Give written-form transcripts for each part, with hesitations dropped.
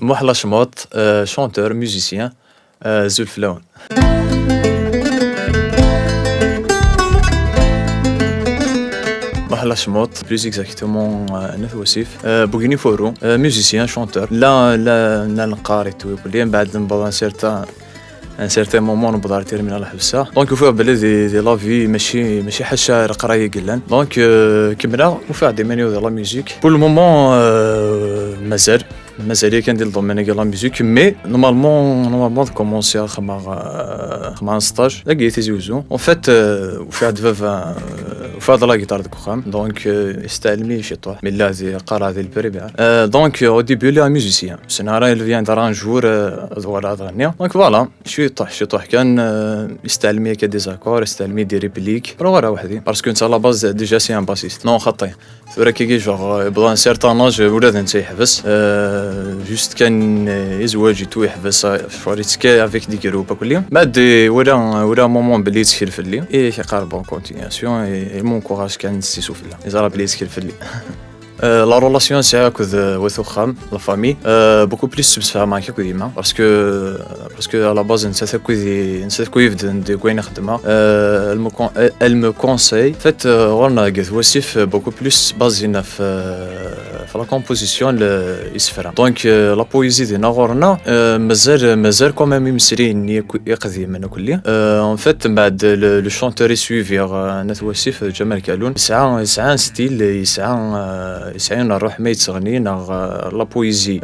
محلى شموط شونتور ميوزيسيان زولف لون. محلى شموط بلوز اكزاكتومون ناف وسيف بوغيني فورو ميوزيسيان شونتور لا نقاري تو كليا من بعد نبدا ان سيرتان مومون نبدا تيرمينال الحبسه دونك وفيه بلي دي لافي ماشي حاجه قرايه قلان دونك كملنا وفيه دي مانيو ديال لا ميوزيك بور لو مومون مازال كندير الدومين ديال لا ميوزيك مي نورمالمون كومونسي خما ستاج لقيت زوزو اون فيت وفيه دفاف وفاد لا غيتار ديك وخام دونك يستعلمي شي طوح من لازي قرا هذه البريبير دونك او ديبي لي ميوزيسيان سنارا il vient d'un jour voilà غني دونك فوالا شي طوح كان يستعلمي كا دي زاكور يستعلمي دي ريبليك راه وحدي باسكو انت لا باز ديجا سي ان باسيست نو خطي ثورا كي جوغ بلا ان سيرتان اج ولاد انت يحبس جوست كان يزواج تو يحبس فوريتسكي افيك دي جروب كلهم بعد ولا مومون بلي تسكيل في اللي اي كيقاربون كونتينياسيون مون كوراج كان نسيسو في الله يزرب لي تسكيل في اللي لا رولاسيون تاعك وذ خام لا فامي بوكو بليس تبسها معاك ديما باسكو على باز نتا كويفد دي كوين خدمه المو كونساي فات ورنا قد وسيف بوكو بليس بازينا في لا كومبوزيسيون يسفرا دونك لا بويزي دينا غورنا مازال كومام يمسرين يقضي من كلي ان فات بعد لو شونتور سويفي نات وسيف جمال كالون يسعى ستيل يسعين الروح ما يتغني لا بويزي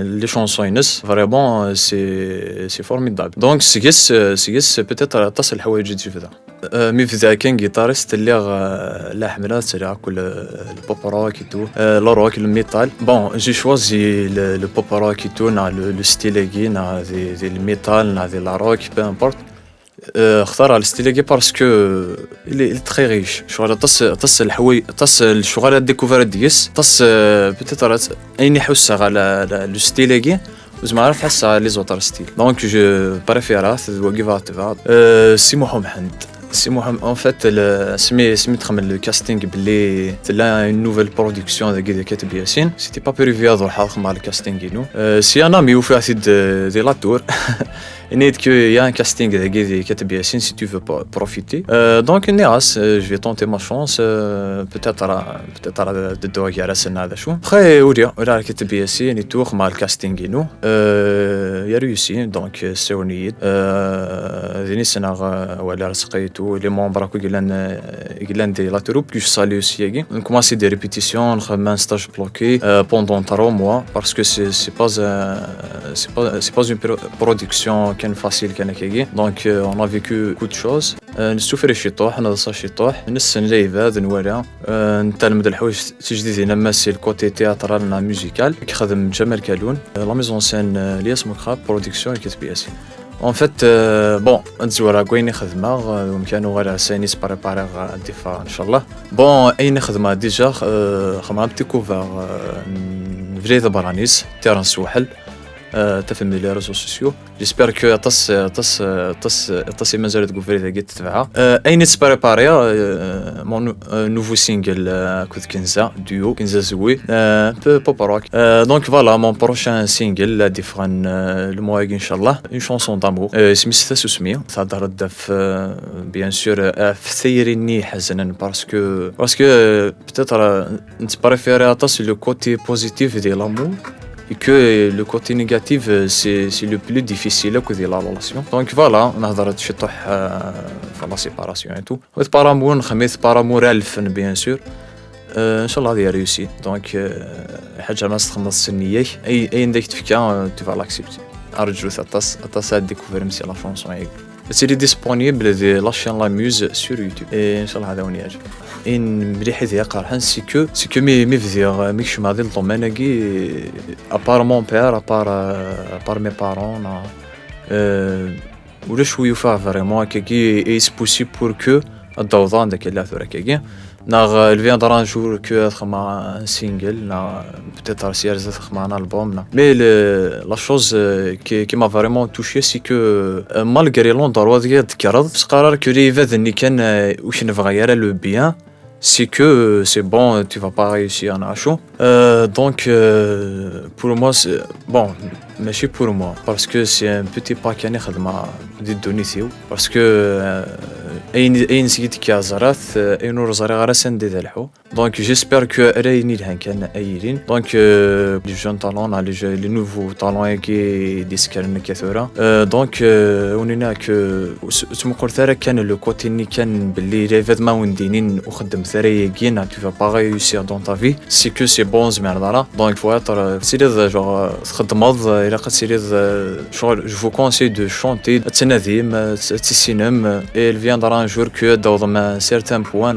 لي شونسون ينس فريمون سي فورميدابل دونك سيغس بيتيتر تصل الحوايج تجي في ذا مي في ذا كان جيتاريست اللي لا حملات تاع كل البوب روك تو لا روك الميتال بون جي شوازي لو بوب روك تو نا لو ستيليغي نا دي الميتال نا دي لا روك بو امبورت اختار على ستيليغي باسكو il est très riche شغل تص الحوي تص الشغل ديكوفير ديس تص بتيتر ايني حوسه على لو ستيليغي وزما عرف حسها لي زوتر ستيل دونك جو بريفيرات وكيفات سي محمد en fait سمي تخمن لو كاستينغ بلي تلا une nouvelle production de كاتب ياسين c'était pas prévu هذا حاضر مع الكاستينغ نو سي انا مي وفي عتيد دي لا تور نيت كو يا ان كاستينغ de كاتب ياسين si tu veux profiter donc نياس je vais tenter ma chance peut-être de دوغ على سنه هذا شو خي ولا كاتب ياسين تور مع الكاستينغ نو يا ريوسي دونك سونيد ذيني سنه ولا رسقيتو لي ممبر كو قلان دي لا تروب كو ساليو سيغي نكوماسي دي ريبيتيسيون نخدم ان ستاج بلوكي بوندون 3 mois parce que c'est pas une production كان فاسيل كان كيغي دونك on a vécu beaucoup de choses نستوفر شي طوح نضص شي طوح نسن ليفاد نورا نتعلم الحوايج تجديد هنا ماسي الكوتي تياترال نا ميوزيكال كيخدم جمال كالون لا ميزون سين اللي اسمو خا برودكسيون كتب ياسين en fait bon نزورا كوين خدمه ومكانو غير ساني سبريباري الدفاع ان شاء الله بون اين خدمه ديجا خدمه بتيكوفر فري برانيس تيران سوحل تفهم لي ريزو سوسيو جيسبر كو تص مازال تقول فريده قد تتبعها اين تبريباري مون نوفو سينجل كود كنزا ديو كنزا زوي بوب روك دونك فوالا مون بروشان سينجل ديفران لو موا ان شاء الله اون شونسون دامور سميتها سوسميه تهضر داف بيان سور في ثيريني حزنا باسكو بيتيتر نتبريفيري تص لو كوتي بوزيتيف ديال لامور et que le côté négatif c'est le plus difficile que de la relation donc voilà نهضر شي طح في لا سيباراسيون اي تو و بارامور نخميت بارامور الفن بيان سور ان شاء الله دي ريوسي دونك حاجه ما تخلص السنيه اي نديك تفكا تو فا لاكسبتي ارجو تاس ديكوفير مسي لا شونسون اي سي ديسپونيبل دي لا شين لا ميوز سور يوتيوب ان شاء الله هذا وني يعجب ان مليح ذي قرحان سي كو مي فيديو ميكش مع ذي الضمانكي ابار مون بير ابار مي بارون ولا شويه فا فريمون كي ايس بوسيبل بور كو الضوضان داك اللي ثورا كي ناغ il viendra un jour que خما سينجل نا peut-être سيرز خما un album نا mais la chose qui m'a vraiment touché c'est que malgré l'endroit ديال ذكرت قرار كوري فادني كان واش نبغى غير لو بيان c'est que c'est bon, tu vas pas réussir en argent. Donc, pour moi, c'est bon, ماشي pour moi, parce que c'est un petit pas كان خدمة ضد نيتيو parce que أي نسيت كي زرات أي نور زري غير سندي دالحو. Donc j'espère que رايني لهان كان أيرين. Donc les jeunes talents, les nouveaux talents qui ديسكرن كثورة. Donc ونينا تما قلت راه كان لو كوتي ني كان باللي ريفيد ما وندينين وخدم ثري كين tu vas pas réussir dans ta vie, c'est que c'est bon زعما دارا. Donc faut être سيريز genre تخدمض إلا قد سيريز شغل. Je vous conseille de chanter تناديم تسينم et il viendra un jour que dans un certain point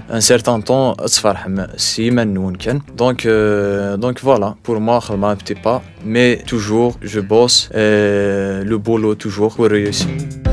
un certain temps تفرح سيما نون كان. Donc voilà, pour moi خدمة un petit pas, mais toujours je bosse le boulot toujours pour réussir.